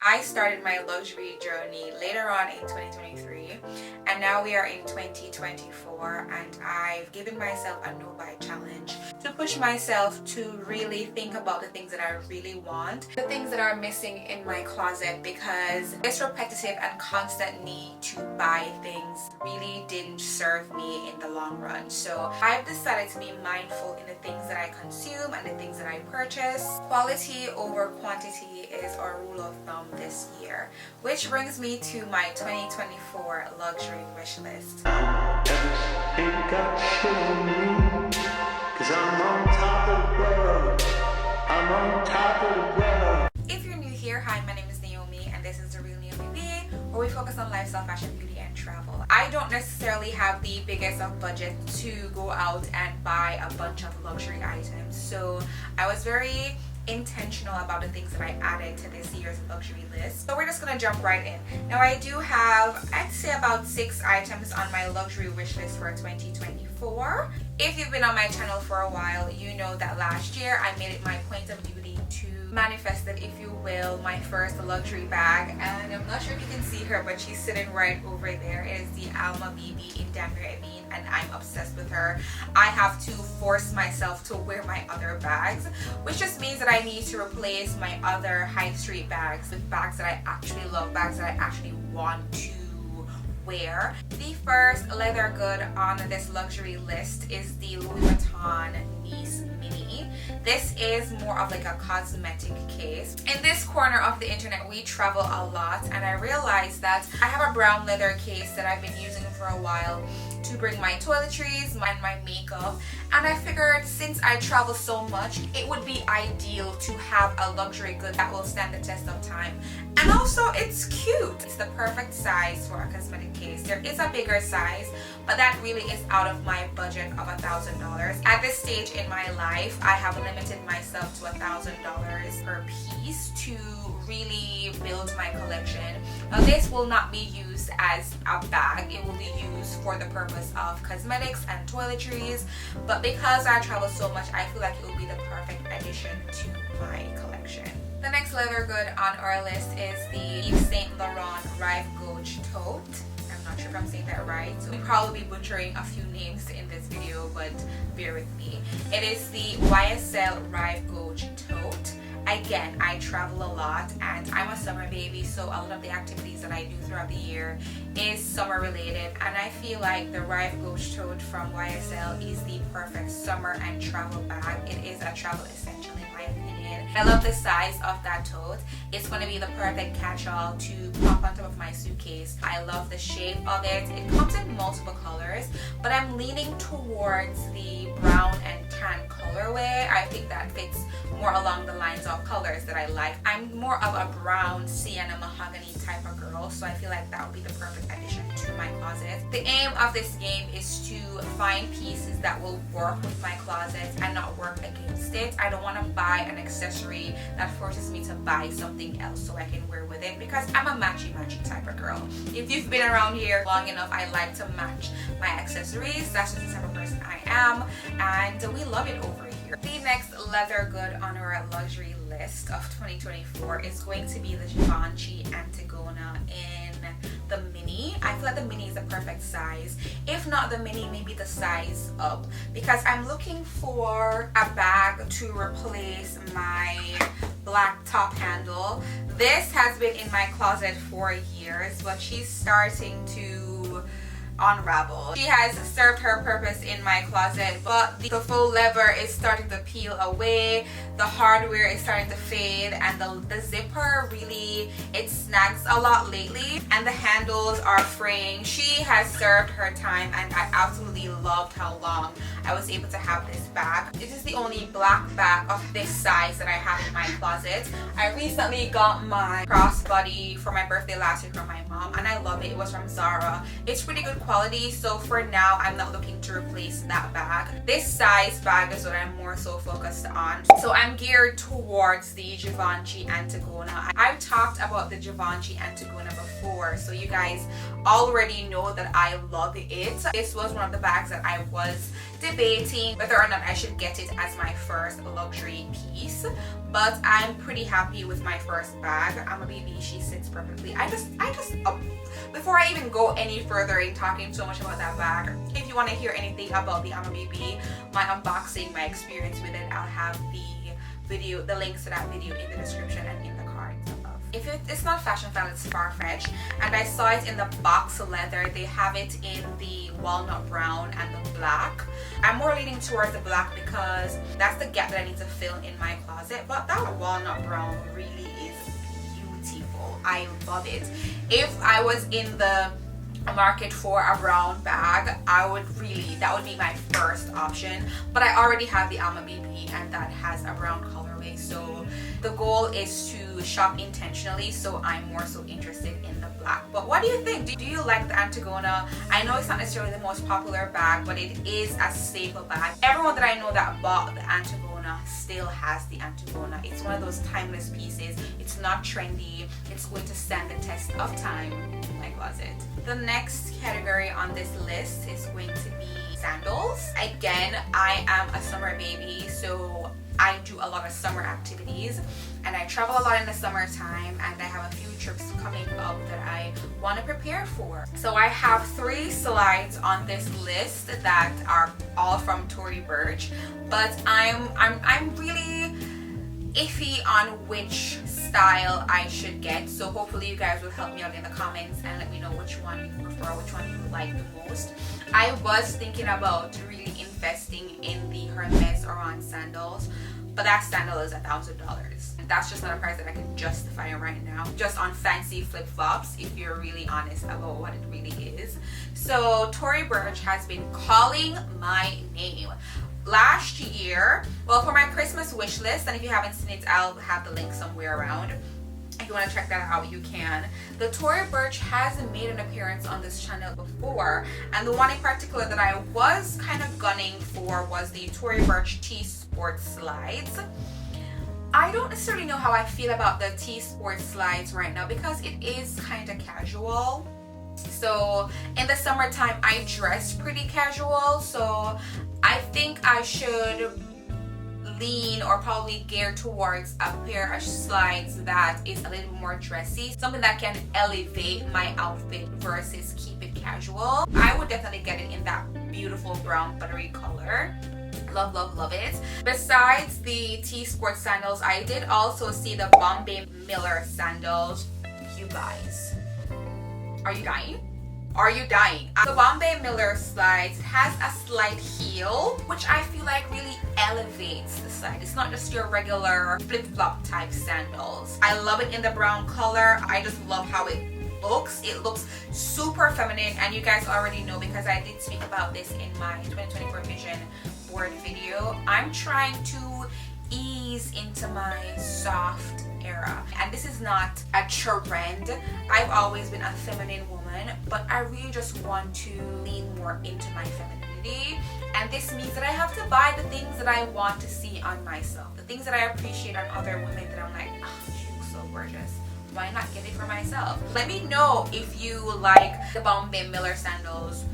I started my luxury journey later on in 2023, and now we are in 2024, and I've given myself a no-buy challenge to push myself to really think about the things that I really want, the things that are missing in my closet, because this repetitive and constant need to buy things really didn't serve me in the long run. So I've decided to be mindful in the things that I consume and the things that I purchase. Quality over quantity is our rule of thumb this year, which brings me to my 2024 luxury wish list. If you're new here, hi, my name is Naomi, and this is the real NaomiB, where we focus on lifestyle, fashion, beauty, and travel. I don't necessarily have the biggest of budget to go out and buy a bunch of luxury items, so I was very intentional about the things that I added to this year's luxury list. So we're just gonna jump right in. Now I do have, I'd say, about 6 items on my luxury wish list for 2024. If you've been on my channel for a while, you know that last year I made it my point of duty to manifest it, if you will, my first luxury bag, and I'm not sure if you can see her, but she's sitting right over there. It is the Alma BB in Damier Ebene, and I'm obsessed with her. I have to force myself to wear my other bags, which just means that I need to replace my other high street bags with bags that I actually love, bags that I actually want to wear. The first leather good on this luxury list is the Louis Vuitton Nice Mini. This is more of like a cosmetic case. In this corner of the internet, we travel a lot, and I realized that I have a brown leather case that I've been using for a while to bring my toiletries and my makeup, and I figured since I travel so much, it would be ideal to have a luxury good that will stand the test of time. And also, it's cute. It's the perfect size for a cosmetic case. There is a bigger size, but that really is out of my budget of $1,000. At this stage in my life, I have limited myself to $1,000 per piece to really build my collection. Now this will not be used as a bag, it will be used for the purpose of cosmetics and toiletries, but because I travel so much, I feel like it will be the perfect addition to my collection. The next leather good on our list is the Yves Saint Laurent Rive Gauche tote. I'm not sure if I'm saying that right, so we'll probably be butchering a few names in this video, but bear with me. It is the YSL Rive Gauche tote. Again, I travel a lot, and I'm a summer baby, so a lot of the activities that I do throughout the year is summer related, and I feel like the Rive Gauche tote from YSL is the perfect summer and travel bag. It is a travel essential in my opinion. I love the size of that tote. It's going to be the perfect catch-all to pop on top of my suitcase. I love the shape of it. It comes in multiple colors, but I'm leaning towards the brown and tan colorway. I think that fits more along the lines of colors that I like. I'm more of a brown sienna mahogany type of girl, so I feel like that would be the perfect addition to my closet. The aim of this game is to find pieces that will work with my closet and not work against it. I don't want to buy an accessory that forces me to buy something else so I can wear with it, because I'm a matchy type of girl. If you've been around here long enough, I like to match my accessories. That's just the type of person I am, and we love it over here. The next leather good on our luxury list of 2024 is going to be the Givenchy Antigona in the mini. I feel like the mini is the perfect size. If not the mini, maybe the size up, because I'm looking for a bag to replace my black top handle. This has been in my closet for years, but she's starting to unravel. She has served her purpose in my closet, but the faux leather is starting to peel away, the hardware is starting to fade, and the zipper really, it snags a lot lately, and the handles are fraying. She has served her time, and I absolutely loved how long I was able to have this bag. This is the only black bag of this size that I have in my closet. I recently got my crossbody for my birthday last year from my mom, and I love it. It was from Zara. It's pretty good quality, so for now I'm not looking to replace that bag. This size bag is what I'm more so focused on, so I'm geared towards the Givenchy Antigona. I've talked about the Givenchy Antigona before, so you guys already know that I love it. This was one of the bags that I was debating whether or not I should get it as my first luxury piece, but I'm pretty happy with my first bag. NaomiB, she sits perfectly. I just before I even go any further in talking so much about that bag, if you want to hear anything about the NaomiB, my unboxing, my experience with it, I'll have the links to that video in the description and in the cards above. If it's not fashion style, it's far-fetched, and I saw it in the box leather. They have it in the walnut brown and the black. I'm more leaning towards the black because that's the gap that I need to fill in my closet, but that walnut brown really is beautiful. I love it. If I was in the market for a brown bag, that would be my first option, but I already have the NaomiB and that has a brown colorway, so the goal is to shop intentionally, so I'm more so interested in the black. But what do you think? Do you like the Antigona? I know it's not necessarily the most popular bag, but it is a staple bag. Everyone that I know that bought the Antigona still has the Antigona. It's one of those timeless pieces. It's not trendy. It's going to stand the test of time in my closet. The next category on this list is going to be sandals. Again, I am a summer baby, so I do a lot of summer activities and I travel a lot in the summertime, and I have a few trips coming up that I want to prepare for. So I have 3 slides on this list that are all from Tory Burch, but I'm really iffy on which style I should get, so hopefully you guys will help me out in the comments and let me know which one you prefer, which one you like the most. I was thinking about really investing in the Hermes Oran sandals, but that sandal is $1,000. That's just not a price that I can justify right now, just on fancy flip-flops, if you're really honest about what it really is. So Tory Burch has been calling my name. Last year, well, for my Christmas wish list, and if you haven't seen it, I'll have the link somewhere around. If you want to check that out, you can. The Tory Burch has made an appearance on this channel before, and the one in particular that I was kind of gunning for was the Tory Burch T-Sport slides. I don't necessarily know how I feel about the T-Sport slides right now because it is kind of casual. So in the summertime, I dress pretty casual, so I think I should lean or probably gear towards a pair of slides that is a little more dressy, something that can elevate my outfit versus keep it casual. I would definitely get it in that beautiful brown buttery color. Love, love, love it. Besides the T-Sport sandals, I did also see the Bombay Miller sandals. You guys, are you dying? Are you dying? The Bombay Miller slides has a slight heel, which I feel like really elevates the slide. It's not just your regular flip-flop type sandals. I love it in the brown color. I just love how it looks. It looks super feminine, and you guys already know because I did speak about this in my 2024 vision board video. I'm trying to ease into my soft era, and this is not a trend. I've always been a feminine woman, but I really just want to lean more into my femininity, and this means that I have to buy the things that I want to see on myself, the things that I appreciate on other women that I'm like, oh, she looks so gorgeous. Why not get it for myself? Let me know if you like the Bombay Miller sandals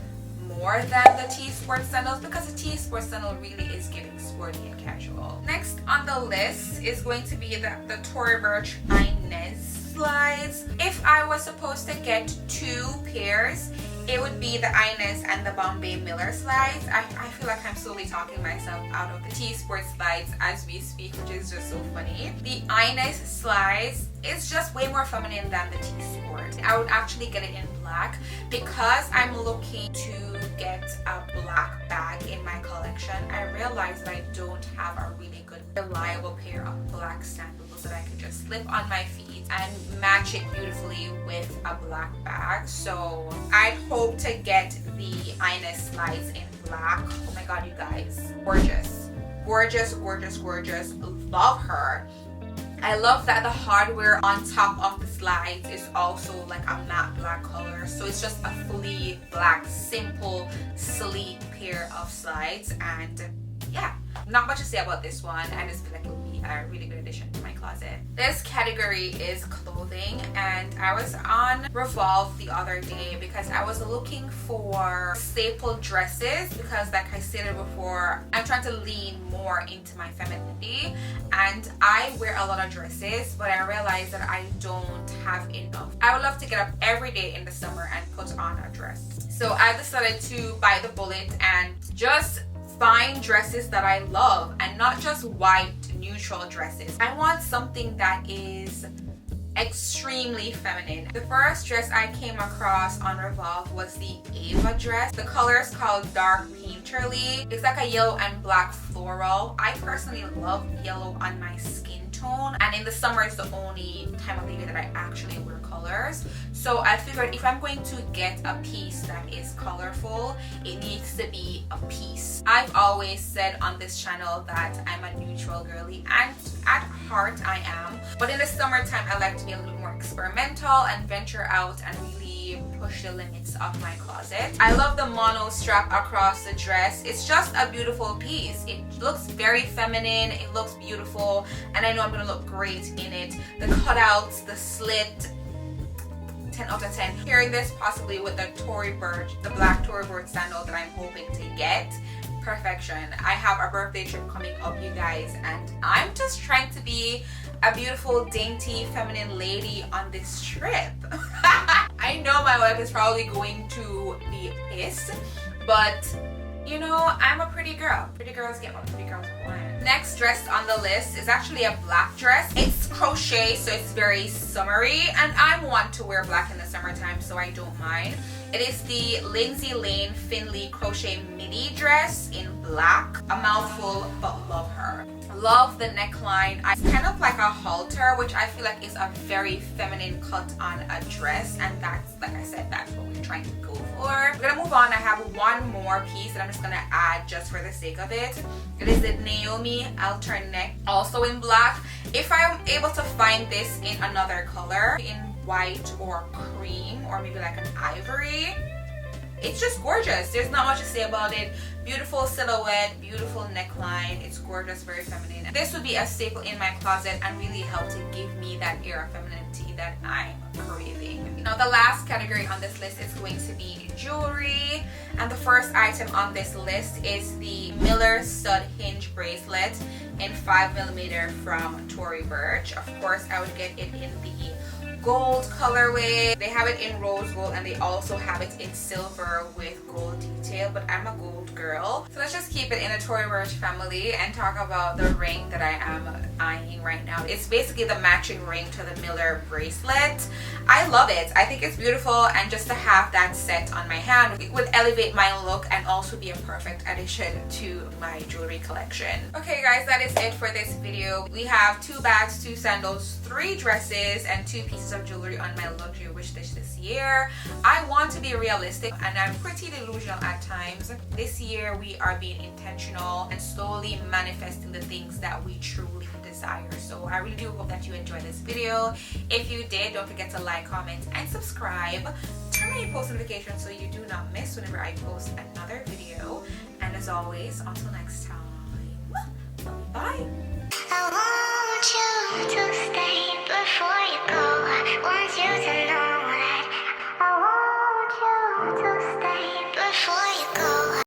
more than the T-Sport sandals, because the T-Sport sandal really is giving sporty and casual. Next on the list is going to be the Tory Burch Inez slides. If I was supposed to get 2 pairs, it would be the Inez and the Bombay Miller slides. I feel like I'm slowly talking myself out of the T-Sport slides as we speak, which is just so funny. The Inez slides is just way more feminine than the T-Sport. I would actually get it in black because I'm looking to get a black bag in my collection. I realized that I don't have a really good reliable pair of black sandals that I could just slip on my feet and match it beautifully with a black bag. So I'd hope to get the Inez slides in black. Oh my god, you guys, gorgeous, gorgeous, gorgeous, gorgeous. Love her. I love that the hardware on top of the slides is also like a matte black color, so it's just a fully black, simple, sleek pair of slides. And yeah, not much to say about this one. I just feel like it would be a really good addition to my closet. This category is clothing, and I was on Revolve the other day because I was looking for staple dresses because, like I stated before, I'm trying to lean more into my femininity, and I wear a lot of dresses, but I realized that I don't have enough. I would love to get up every day in the summer and put on a dress. So I decided to bite the bullet and just find dresses that I love, and not just white neutral dresses. I want something that is extremely feminine. The first dress I came across on Revolve was the Ava dress. The color is called Dark Painterly. It's like a yellow and black floral. I personally love yellow on my skin tone, and in the summer it's the only time of the year that I actually wear colors. So I figured if I'm going to get a piece that is colorful, it needs to be a piece. I've always said on this channel that I'm a neutral girly, and at heart I am, but in the summertime I like to be a little more experimental and venture out and really push the limits of my closet. I love the mono strap across the dress. It's just a beautiful piece. It looks very feminine, it looks beautiful, and I know I'm gonna look great in it. The cutouts, the slit, 10 out of 10. Pairing this possibly with the Tory Burch, the black Tory Burch sandal that I'm hoping to get. Perfection. I have a birthday trip coming up, you guys, and I'm just trying to be a beautiful, dainty, feminine lady on this trip. I know my wife is probably going to be pissed, but you know, I'm a pretty girl. Pretty girls get what pretty girls want. Next dress on the list is actually a black dress. It's crochet, so it's very summery, and I'm one to wear black in the summertime, so I don't mind. It is the Lindsay Lane Finley crochet midi dress in black. A mouthful, but love her. Love the neckline. It's kind of like a halter, which I feel like is a very feminine cut on a dress, and that's, like I said, that's what we're trying to go for. We're gonna move on. I have one more piece that I'm just gonna add just for the sake of it. It is the Naomi alternate, also in black. If I'm able to find this in another color, in white or cream, or maybe like an ivory, it's just gorgeous. There's not much to say about it. Beautiful silhouette, beautiful neckline. It's gorgeous, very feminine. This would be a staple in my closet and really help to give me that air of femininity that I'm craving. Now, the last category on this list is going to be jewelry, and the first item on this list is the Miller Stud Hinge bracelet in 5mm from Tory Burch. Of course, I would get it in the gold colorway. They have it in rose gold, and they also have it in silver with gold detail, but I'm a gold girl, so let's just keep it in the Tory Burch family and talk about the ring that I am eyeing right now. It's basically the matching ring to the Miller bracelet. I love it. I think it's beautiful, and just to have that set on my hand, it would elevate my look and also be a perfect addition to my jewelry collection. Okay guys, that is it for this video. We have 2 bags, 2 sandals, 3 dresses, and 2 pieces of jewelry on my luxury wish list this year. I want to be realistic, and I'm pretty delusional at times. This year we are being intentional and slowly manifesting the things that we truly desire. So I really do hope that you enjoyed this video. If you did, don't forget to like, comment, and subscribe. Turn on your post notifications so you do not miss whenever I post another video. And as always, until next time, bye.